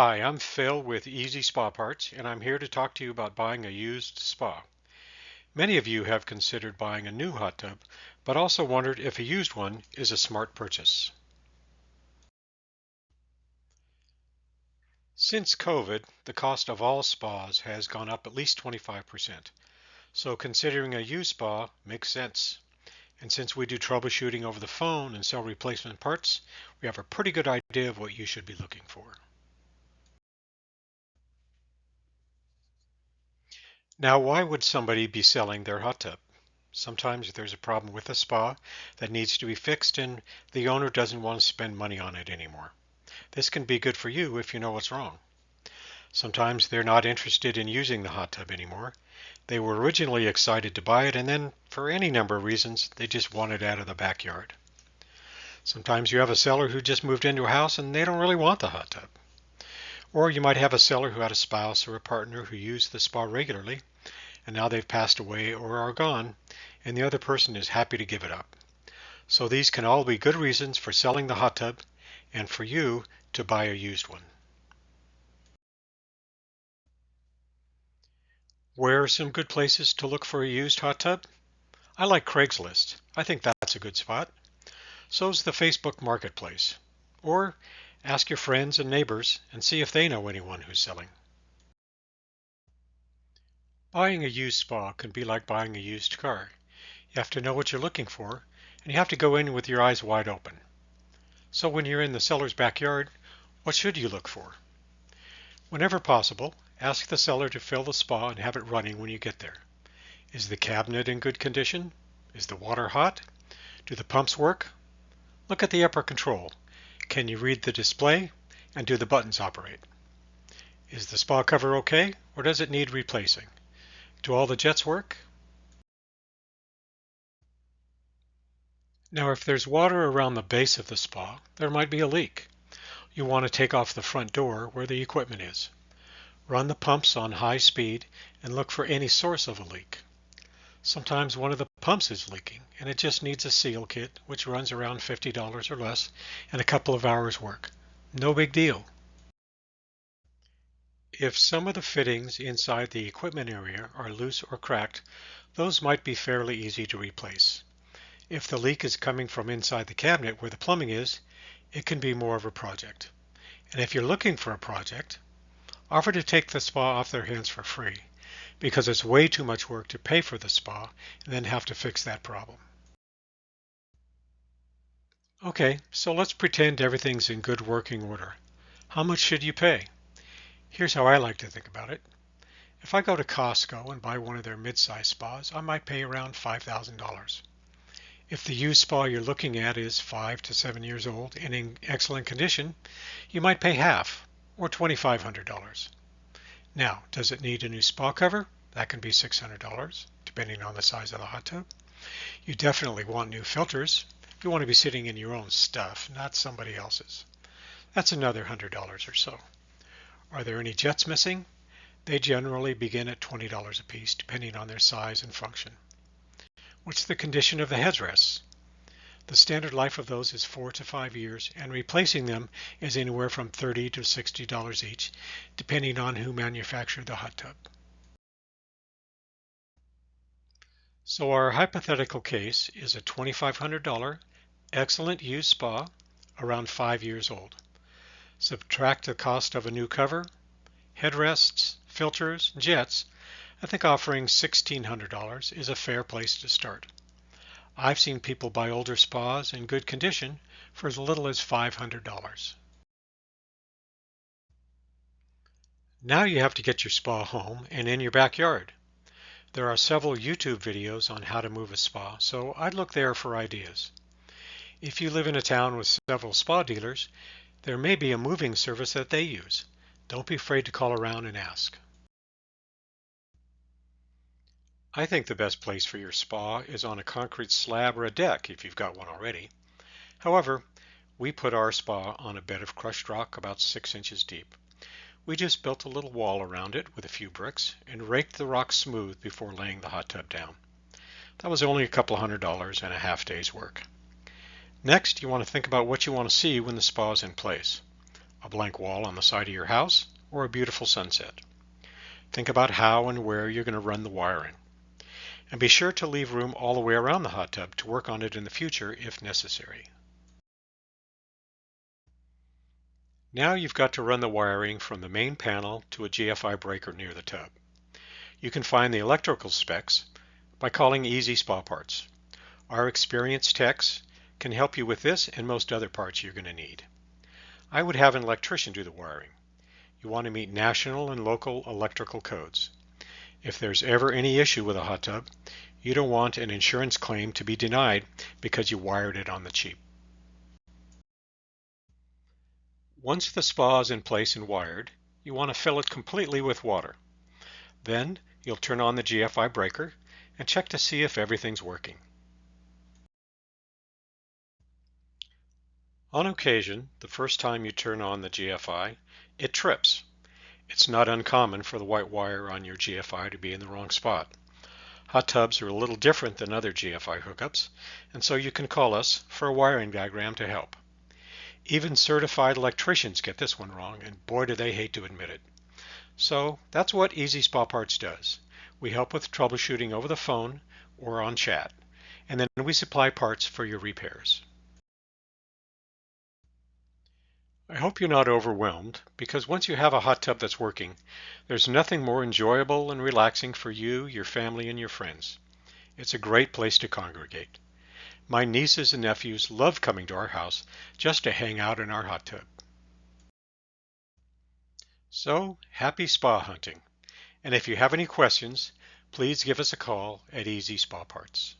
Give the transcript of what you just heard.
Hi, I'm Phil with Easy Spa Parts, and I'm here to talk to you about buying a used spa. Many of you have considered buying a new hot tub, but also wondered if a used one is a smart purchase. Since COVID, the cost of all spas has gone up at least 25%, so considering a used spa makes sense. And since we do troubleshooting over the phone and sell replacement parts, we have a pretty good idea of what you should be looking for. Now, why would somebody be selling their hot tub? Sometimes there's a problem with a spa that needs to be fixed and the owner doesn't want to spend money on it anymore. This can be good for you if you know what's wrong. Sometimes they're not interested in using the hot tub anymore. They were originally excited to buy it and then, for any number of reasons, they just want it out of the backyard. Sometimes you have a seller who just moved into a house and they don't really want the hot tub. Or you might have a seller who had a spouse or a partner who used the spa regularly and now they've passed away or are gone, and the other person is happy to give it up. So these can all be good reasons for selling the hot tub and for you to buy a used one. Where are some good places to look for a used hot tub? I like Craigslist. I think that's a good spot. So's the Facebook Marketplace. Or ask your friends and neighbors and see if they know anyone who's selling. Buying a used spa can be like buying a used car. You have to know what you're looking for, and you have to go in with your eyes wide open. So when you're in the seller's backyard, what should you look for? Whenever possible, ask the seller to fill the spa and have it running when you get there. Is the cabinet in good condition? Is the water hot? Do the pumps work? Look at the upper control. Can you read the display? And do the buttons operate? Is the spa cover okay, or does it need replacing? Do all the jets work? Now, if there's water around the base of the spa, there might be a leak. You want to take off the front door where the equipment is. Run the pumps on high speed and look for any source of a leak. Sometimes one of the pumps is leaking and it just needs a seal kit, which runs around $50 or less and a couple of hours work. No big deal. If some of the fittings inside the equipment area are loose or cracked, those might be fairly easy to replace. If the leak is coming from inside the cabinet where the plumbing is, it can be more of a project. And if you're looking for a project, offer to take the spa off their hands for free, because it's way too much work to pay for the spa and then have to fix that problem. Okay, so let's pretend everything's in good working order. How much should you pay? Here's how I like to think about it. If I go to Costco and buy one of their mid-size spas, I might pay around $5,000. If the used spa you're looking at is 5 to 7 years old and in excellent condition, you might pay half, or $2,500. Now, does it need a new spa cover? That can be $600, depending on the size of the hot tub. You definitely want new filters. You want to be sitting in your own stuff, not somebody else's. That's another $100 or so. Are there any jets missing? They generally begin at $20 a piece, depending on their size and function. What's the condition of the headrests? The standard life of those is 4 to 5 years, and replacing them is anywhere from $30 to $60 each, depending on who manufactured the hot tub. So our hypothetical case is a $2,500 excellent used spa around 5 years old. Subtract the cost of a new cover, headrests, filters, jets. I think offering $1,600 is a fair place to start. I've seen people buy older spas in good condition for as little as $500. Now you have to get your spa home and in your backyard. There are several YouTube videos on how to move a spa, so I'd look there for ideas. If you live in a town with several spa dealers, there may be a moving service that they use. Don't be afraid to call around and ask. I think the best place for your spa is on a concrete slab or a deck if you've got one already. However, we put our spa on a bed of crushed rock about 6 inches deep. We just built a little wall around it with a few bricks and raked the rock smooth before laying the hot tub down. That was only a couple $100 and a half day's work. Next, you want to think about what you want to see when the spa is in place. a blank wall on the side of your house, or a beautiful sunset. Think about how and where you're going to run the wiring. And be sure to leave room all the way around the hot tub to work on it in the future if necessary. Now you've got to run the wiring from the main panel to a GFI breaker near the tub. You can find the electrical specs by calling Easy Spa Parts. Our experienced techs can help you with this and most other parts you're going to need. I would have an electrician do the wiring. You want to meet national and local electrical codes. If there's ever any issue with a hot tub, you don't want an insurance claim to be denied because you wired it on the cheap. Once the spa is in place and wired, you want to fill it completely with water. Then you'll turn on the GFI breaker and check to see if everything's working. On occasion, the first time you turn on the GFI, it trips. It's not uncommon for the white wire on your GFI to be in the wrong spot. Hot tubs are a little different than other GFI hookups, and so you can call us for a wiring diagram to help. Even certified electricians get this one wrong, and boy do they hate to admit it. So that's what Easy Spa Parts does. We help with troubleshooting over the phone or on chat, and then we supply parts for your repairs. I hope you're not overwhelmed, because once you have a hot tub that's working, there's nothing more enjoyable and relaxing for you, your family, and your friends. It's a great place to congregate. My nieces and nephews love coming to our house just to hang out in our hot tub. So, happy spa hunting. And if you have any questions, please give us a call at Easy Spa Parts.